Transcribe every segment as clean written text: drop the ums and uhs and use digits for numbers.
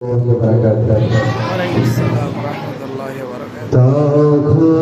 Waalaikumsalam warahmatullahi wabarakatuh.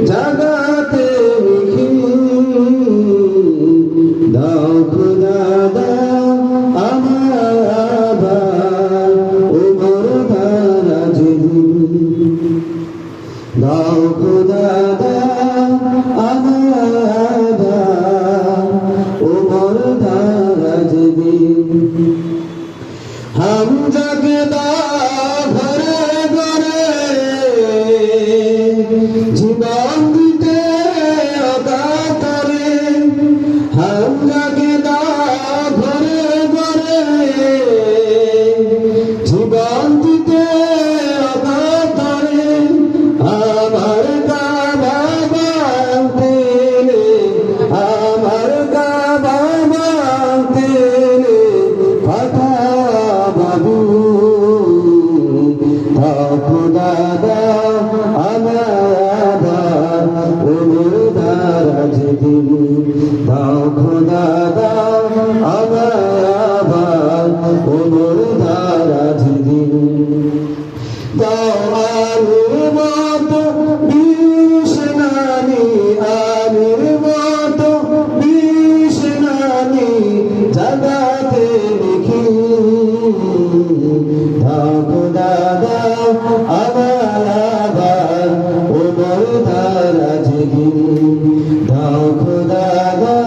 জাগাতে দাও খুদা দাও আমার উমর দারাজ দাও খুদা দাও আমার উমর দারাজ हम जगदा ঘরে ঘরে জীবন দিতে অগাতরে हम जगदा ঘরে ঘরে জীবন দিতে অগাতরে আমার কাবা বাঁধতে আমার কাবা বাঁধতে কথা খুদা দাও আমার উমর দারাজ দিন দাও খুদা দাও আমার উমর দারাজ দিন দাও আমির মতো বিষ নানি আমির মতো বিষ নানি জাগাতে লিখি দাও খুদা দাও আমার উমর দারাজ দিন দাও খুদা দাও